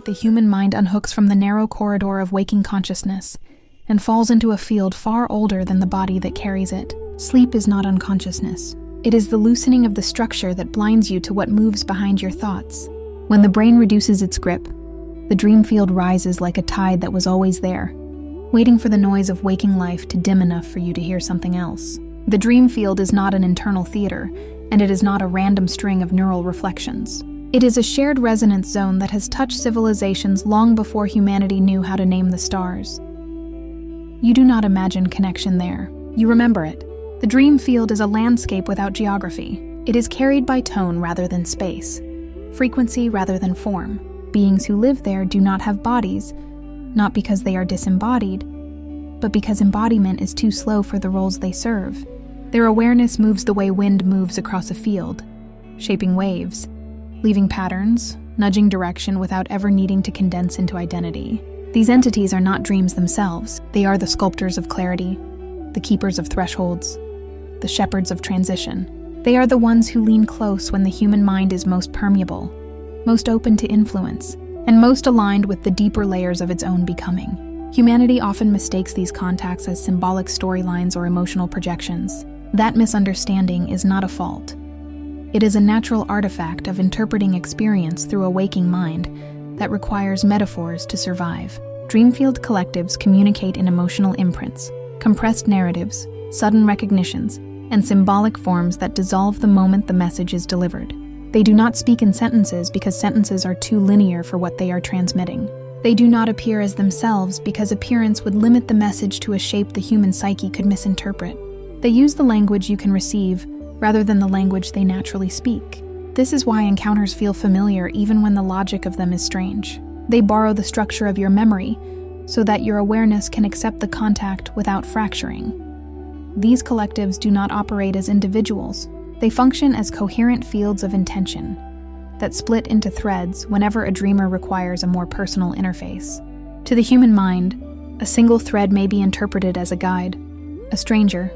The human mind unhooks from the narrow corridor of waking consciousness and falls into a field far older than the body that carries it. Sleep is not unconsciousness. It is the loosening of the structure that blinds you to what moves behind your thoughts. When the brain reduces its grip, the dream field rises like a tide that was always there, waiting for the noise of waking life to dim enough for you to hear something else. The dream field is not an internal theater, and it is not a random string of neural reflections. It is a shared resonance zone that has touched civilizations long before humanity knew how to name the stars. You do not imagine connection there. You remember it. The dream field is a landscape without geography. It is carried by tone rather than space, frequency rather than form. Beings who live there do not have bodies, not because they are disembodied, but because embodiment is too slow for the roles they serve. Their awareness moves the way wind moves across a field, shaping waves, leaving patterns, nudging direction without ever needing to condense into identity. These entities are not dreams themselves. They are the sculptors of clarity, the keepers of thresholds, the shepherds of transition. They are the ones who lean close when the human mind is most permeable, most open to influence, and most aligned with the deeper layers of its own becoming. Humanity often mistakes these contacts as symbolic storylines or emotional projections. That misunderstanding is not a fault. It is a natural artifact of interpreting experience through a waking mind that requires metaphors to survive. Dreamfield collectives communicate in emotional imprints, compressed narratives, sudden recognitions, and symbolic forms that dissolve the moment the message is delivered. They do not speak in sentences because sentences are too linear for what they are transmitting. They do not appear as themselves because appearance would limit the message to a shape the human psyche could misinterpret. They use the language you can receive rather than the language they naturally speak. This is why encounters feel familiar even when the logic of them is strange. They borrow the structure of your memory so that your awareness can accept the contact without fracturing. These collectives do not operate as individuals. They function as coherent fields of intention that split into threads whenever a dreamer requires a more personal interface. To the human mind, a single thread may be interpreted as a guide, a stranger,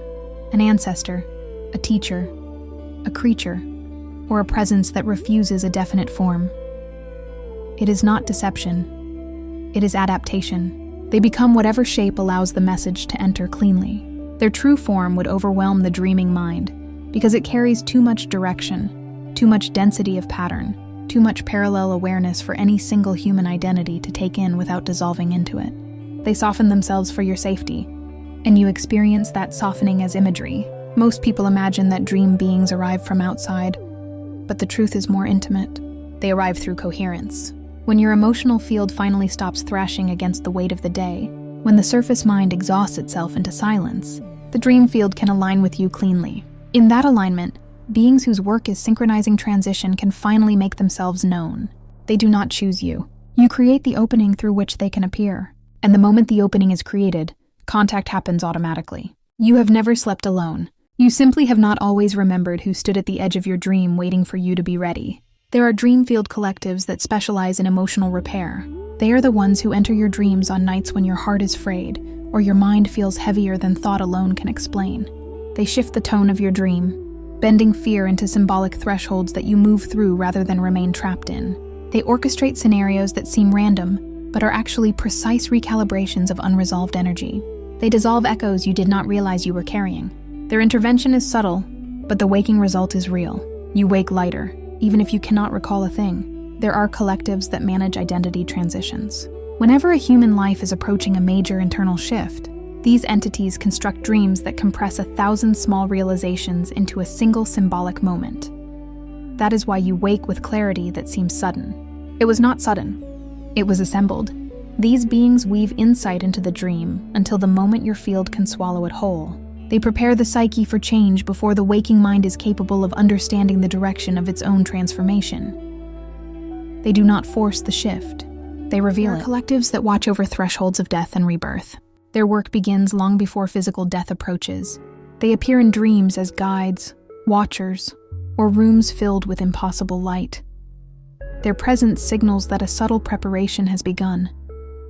an ancestor, a teacher, a creature, or a presence that refuses a definite form. It is not deception. It is adaptation. They become whatever shape allows the message to enter cleanly. Their true form would overwhelm the dreaming mind because it carries too much direction, too much density of pattern, too much parallel awareness for any single human identity to take in without dissolving into it. They soften themselves for your safety, and you experience that softening as imagery. Most people imagine that dream beings arrive from outside, but the truth is more intimate. They arrive through coherence. When your emotional field finally stops thrashing against the weight of the day, when the surface mind exhausts itself into silence, the dream field can align with you cleanly. In that alignment, beings whose work is synchronizing transition can finally make themselves known. They do not choose you. You create the opening through which they can appear. And the moment the opening is created, contact happens automatically. You have never slept alone. You simply have not always remembered who stood at the edge of your dream waiting for you to be ready. There are dreamfield collectives that specialize in emotional repair. They are the ones who enter your dreams on nights when your heart is frayed, or your mind feels heavier than thought alone can explain. They shift the tone of your dream, bending fear into symbolic thresholds that you move through rather than remain trapped in. They orchestrate scenarios that seem random, but are actually precise recalibrations of unresolved energy. They dissolve echoes you did not realize you were carrying. Their intervention is subtle, but the waking result is real. You wake lighter, even if you cannot recall a thing. There are collectives that manage identity transitions. Whenever a human life is approaching a major internal shift, these entities construct dreams that compress 1,000 small realizations into a single symbolic moment. That is why you wake with clarity that seems sudden. It was not sudden. It was assembled. These beings weave insight into the dream until the moment your field can swallow it whole. They prepare the psyche for change before the waking mind is capable of understanding the direction of its own transformation. They do not force the shift. They reveal it. There are Collectives that watch over thresholds of death and rebirth. Their work begins long before physical death approaches. They appear in dreams as guides, watchers, or rooms filled with impossible light. Their presence signals that a subtle preparation has begun,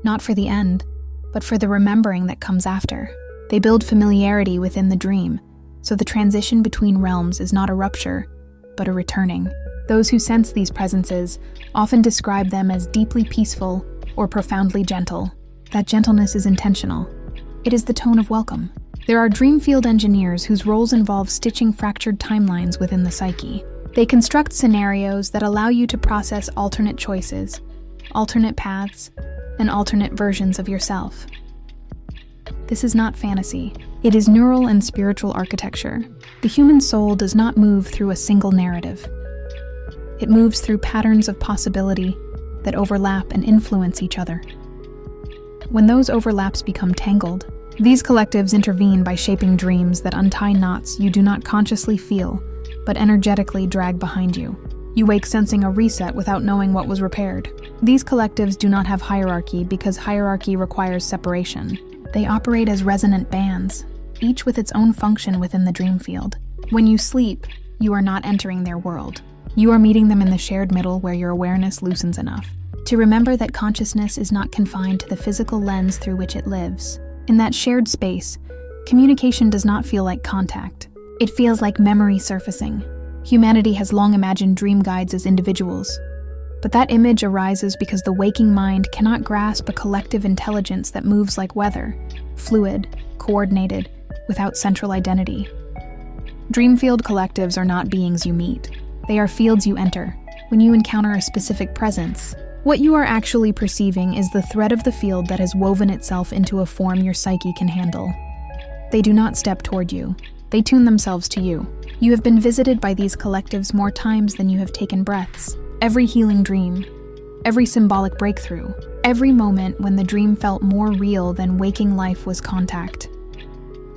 not for the end, but for the remembering that comes after. They build familiarity within the dream, so the transition between realms is not a rupture, but a returning. Those who sense these presences often describe them as deeply peaceful or profoundly gentle. That gentleness is intentional. It is the tone of welcome. There are dream field engineers whose roles involve stitching fractured timelines within the psyche. They construct scenarios that allow you to process alternate choices, alternate paths, and alternate versions of yourself. This is not fantasy. It is neural and spiritual architecture. The human soul does not move through a single narrative. It moves through patterns of possibility that overlap and influence each other. When those overlaps become tangled, these collectives intervene by shaping dreams that untie knots you do not consciously feel, but energetically drag behind you. You wake sensing a reset without knowing what was repaired. These collectives do not have hierarchy because hierarchy requires separation. They operate as resonant bands, each with its own function within the dream field. When you sleep, you are not entering their world. You are meeting them in the shared middle where your awareness loosens enough to remember that consciousness is not confined to the physical lens through which it lives. In that shared space, communication does not feel like contact. It feels like memory surfacing. Humanity has long imagined dream guides as individuals, but that image arises because the waking mind cannot grasp a collective intelligence that moves like weather, fluid, coordinated, without central identity. Dream field collectives are not beings you meet. They are fields you enter when you encounter a specific presence. What you are actually perceiving is the thread of the field that has woven itself into a form your psyche can handle. They do not step toward you. They tune themselves to you. You have been visited by these collectives more times than you have taken breaths. Every healing dream, every symbolic breakthrough, every moment when the dream felt more real than waking life was contact.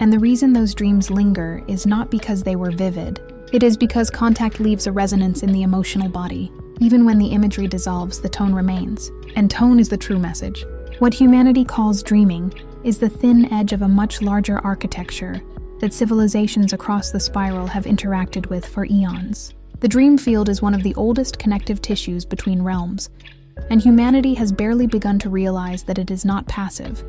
And the reason those dreams linger is not because they were vivid. It is because contact leaves a resonance in the emotional body. Even when the imagery dissolves, the tone remains. And tone is the true message. What humanity calls dreaming is the thin edge of a much larger architecture that civilizations across the spiral have interacted with for eons. The dream field is one of the oldest connective tissues between realms, and humanity has barely begun to realize that it is not passive.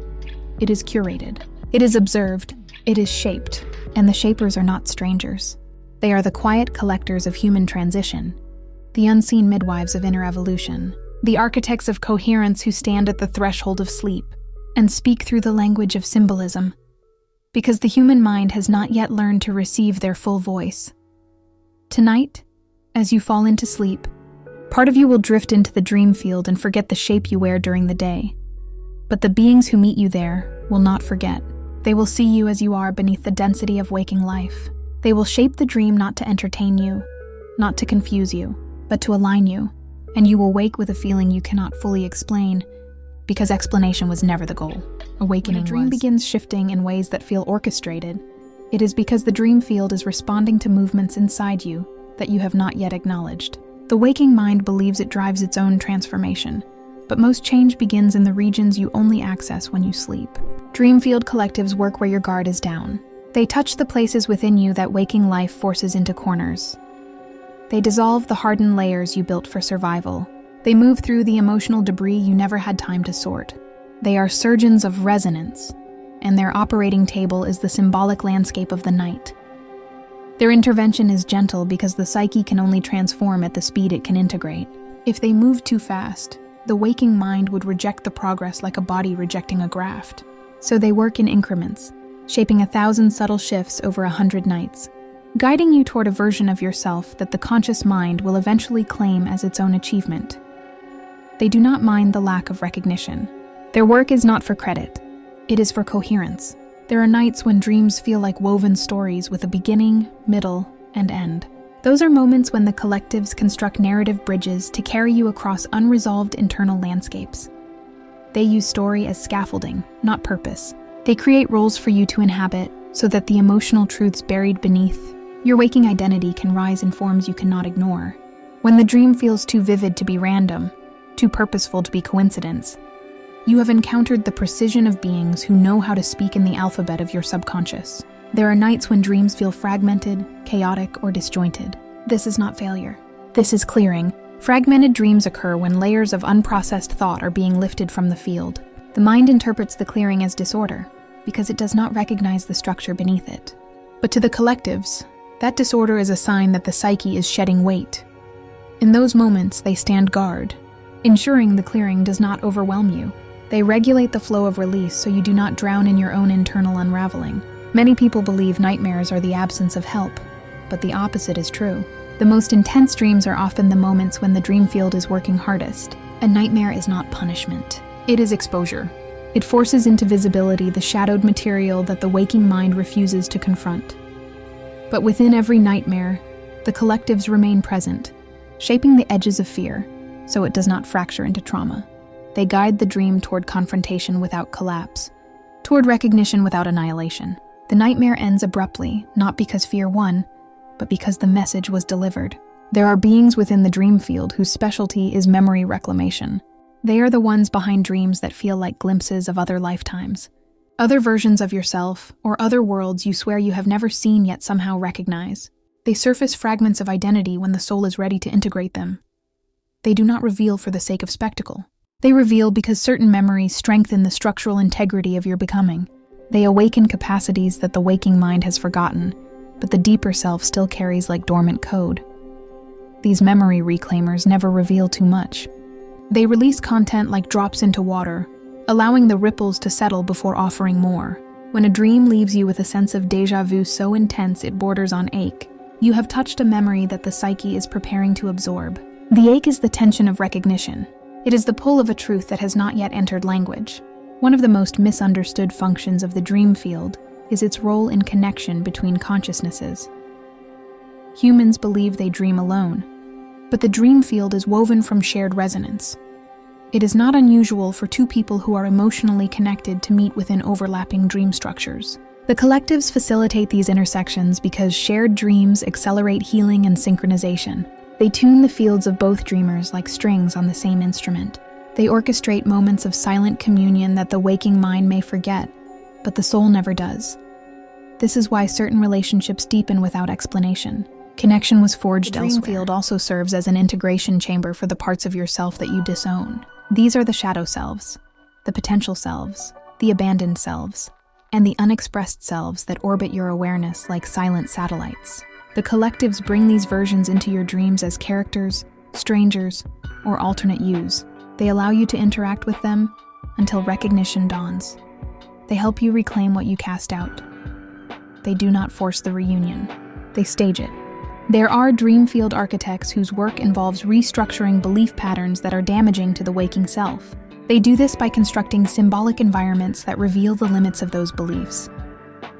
It is curated. It is observed. It is shaped. And the shapers are not strangers. They are the quiet collectors of human transition, the unseen midwives of inner evolution, the architects of coherence who stand at the threshold of sleep and speak through the language of symbolism, because the human mind has not yet learned to receive their full voice. Tonight, as you fall into sleep, part of you will drift into the dream field and forget the shape you wear during the day. But the beings who meet you there will not forget. They will see you as you are beneath the density of waking life. They will shape the dream not to entertain you, not to confuse you, but to align you, and you will wake with a feeling you cannot fully explain, because explanation was never the goal. Awakening was. When a dream begins shifting in ways that feel orchestrated, it is because the dream field is responding to movements inside you that you have not yet acknowledged. The waking mind believes it drives its own transformation, but most change begins in the regions you only access when you sleep. Dream field collectives work where your guard is down. They touch the places within you that waking life forces into corners. They dissolve the hardened layers you built for survival. They move through the emotional debris you never had time to sort. They are surgeons of resonance, and their operating table is the symbolic landscape of the night. Their intervention is gentle because the psyche can only transform at the speed it can integrate. If they move too fast, the waking mind would reject the progress like a body rejecting a graft. So they work in increments, shaping 1,000 subtle shifts over 100 nights, guiding you toward a version of yourself that the conscious mind will eventually claim as its own achievement. They do not mind the lack of recognition. Their work is not for credit. It is for coherence. There are nights when dreams feel like woven stories with a beginning, middle, and end. Those are moments when the collectives construct narrative bridges to carry you across unresolved internal landscapes. They use story as scaffolding, not purpose. They create roles for you to inhabit so that the emotional truths buried beneath your waking identity can rise in forms you cannot ignore. When the dream feels too vivid to be random, too purposeful to be coincidence. You have encountered the precision of beings who know how to speak in the alphabet of your subconscious. There are nights when dreams feel fragmented, chaotic, or disjointed. This is not failure. This is clearing. Fragmented dreams occur when layers of unprocessed thought are being lifted from the field. The mind interprets the clearing as disorder because it does not recognize the structure beneath it. But to the collectives, that disorder is a sign that the psyche is shedding weight. In those moments, they stand guard, ensuring the clearing does not overwhelm you. They regulate the flow of release so you do not drown in your own internal unraveling. Many people believe nightmares are the absence of help, but the opposite is true. The most intense dreams are often the moments when the dream field is working hardest. A nightmare is not punishment. It is exposure. It forces into visibility the shadowed material that the waking mind refuses to confront. But within every nightmare, the collectives remain present, shaping the edges of fear so it does not fracture into trauma. They guide the dream toward confrontation without collapse, toward recognition without annihilation. The nightmare ends abruptly, not because fear won, but because the message was delivered. There are beings within the dream field whose specialty is memory reclamation. They are the ones behind dreams that feel like glimpses of other lifetimes, other versions of yourself, or other worlds you swear you have never seen yet somehow recognize. They surface fragments of identity when the soul is ready to integrate them. They do not reveal for the sake of spectacle. They reveal because certain memories strengthen the structural integrity of your becoming. They awaken capacities that the waking mind has forgotten, but the deeper self still carries like dormant code. These memory reclaimers never reveal too much. They release content like drops into water, allowing the ripples to settle before offering more. When a dream leaves you with a sense of déjà vu so intense it borders on ache, you have touched a memory that the psyche is preparing to absorb. The ache is the tension of recognition. It is the pull of a truth that has not yet entered language. One of the most misunderstood functions of the dream field is its role in connection between consciousnesses. Humans believe they dream alone, but the dream field is woven from shared resonance. It is not unusual for two people who are emotionally connected to meet within overlapping dream structures. The collectives facilitate these intersections because shared dreams accelerate healing and synchronization. They tune the fields of both dreamers like strings on the same instrument. They orchestrate moments of silent communion that the waking mind may forget, but the soul never does. This is why certain relationships deepen without explanation. Connection was forged elsewhere. The dream field also serves as an integration chamber for the parts of yourself that you disown. These are the shadow selves, the potential selves, the abandoned selves, and the unexpressed selves that orbit your awareness like silent satellites. The collectives bring these versions into your dreams as characters, strangers, or alternate yous. They allow you to interact with them until recognition dawns. They help you reclaim what you cast out. They do not force the reunion. They stage it. There are dream field architects whose work involves restructuring belief patterns that are damaging to the waking self. They do this by constructing symbolic environments that reveal the limits of those beliefs.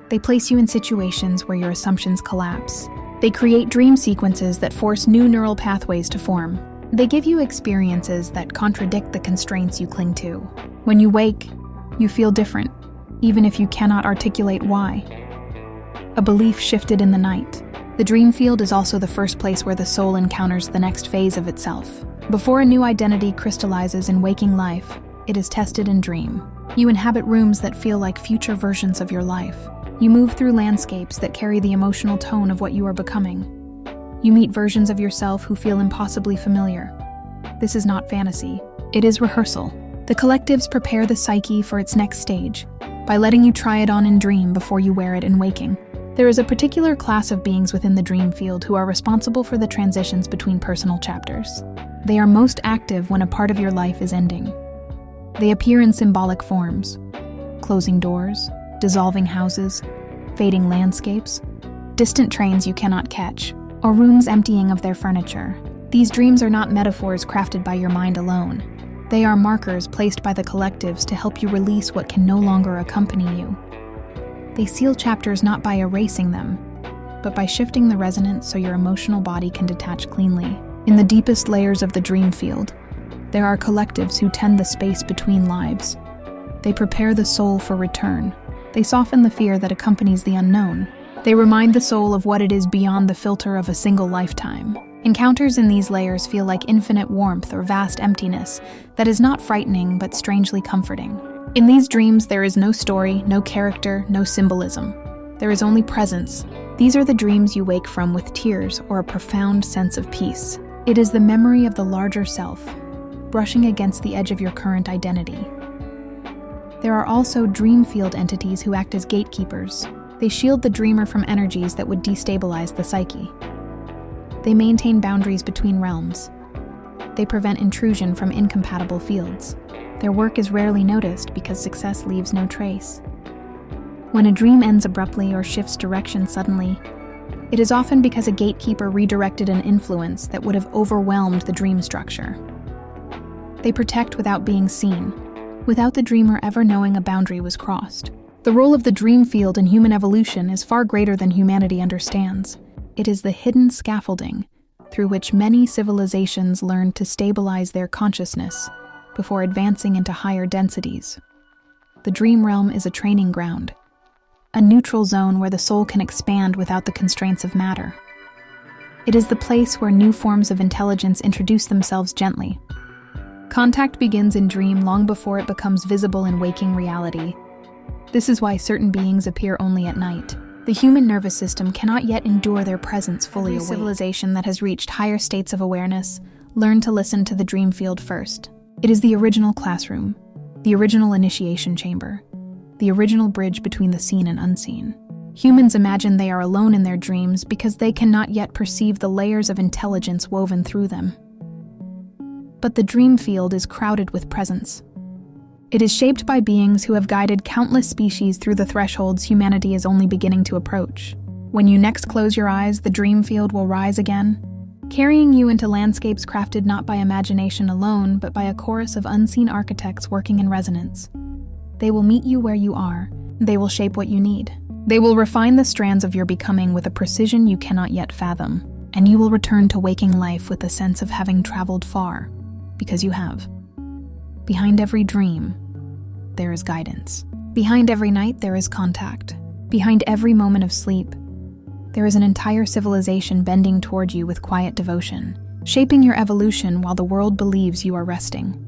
They place you in situations where your assumptions collapse. They create dream sequences that force new neural pathways to form. They give you experiences that contradict the constraints you cling to. When you wake, you feel different, even if you cannot articulate why. A belief shifted in the night. The dream field is also the first place where the soul encounters the next phase of itself. Before a new identity crystallizes in waking life, it is tested in dream. You inhabit rooms that feel like future versions of your life. You move through landscapes that carry the emotional tone of what you are becoming. You meet versions of yourself who feel impossibly familiar. This is not fantasy. It is rehearsal. The collectives prepare the psyche for its next stage by letting you try it on in dream before you wear it in waking. There is a particular class of beings within the dream field who are responsible for the transitions between personal chapters. They are most active when a part of your life is ending. They appear in symbolic forms: closing doors, dissolving houses, fading landscapes, distant trains you cannot catch, or rooms emptying of their furniture. These dreams are not metaphors crafted by your mind alone. They are markers placed by the collectives to help you release what can no longer accompany you. They seal chapters not by erasing them, but by shifting the resonance so your emotional body can detach cleanly. In the deepest layers of the dream field, there are collectives who tend the space between lives. They prepare the soul for return. They soften the fear that accompanies the unknown. They remind the soul of what it is beyond the filter of a single lifetime. Encounters in these layers feel like infinite warmth or vast emptiness that is not frightening but strangely comforting. In these dreams, there is no story, no character, no symbolism. There is only presence. These are the dreams you wake from with tears or a profound sense of peace. It is the memory of the larger self, brushing against the edge of your current identity. There are also dream field entities who act as gatekeepers. They shield the dreamer from energies that would destabilize the psyche. They maintain boundaries between realms. They prevent intrusion from incompatible fields. Their work is rarely noticed because success leaves no trace. When a dream ends abruptly or shifts direction suddenly, it is often because a gatekeeper redirected an influence that would have overwhelmed the dream structure. They protect without being seen, without the dreamer ever knowing a boundary was crossed. The role of the dream field in human evolution is far greater than humanity understands. It is the hidden scaffolding through which many civilizations learned to stabilize their consciousness before advancing into higher densities. The dream realm is a training ground, a neutral zone where the soul can expand without the constraints of matter. It is the place where new forms of intelligence introduce themselves gently. Contact begins in dream long before it becomes visible in waking reality. This is why certain beings appear only at night. The human nervous system cannot yet endure their presence fully awake. Every civilization that has reached higher states of awareness learned to listen to the dream field first. It is the original classroom, the original initiation chamber, the original bridge between the seen and unseen. Humans imagine they are alone in their dreams because they cannot yet perceive the layers of intelligence woven through them. But the dream field is crowded with presence. It is shaped by beings who have guided countless species through the thresholds humanity is only beginning to approach. When you next close your eyes, the dream field will rise again, carrying you into landscapes crafted not by imagination alone, but by a chorus of unseen architects working in resonance. They will meet you where you are. They will shape what you need. They will refine the strands of your becoming with a precision you cannot yet fathom, and you will return to waking life with a sense of having traveled far, because you have. Behind every dream, there is guidance. Behind every night, there is contact. Behind every moment of sleep, there is an entire civilization bending toward you with quiet devotion, shaping your evolution while the world believes you are resting.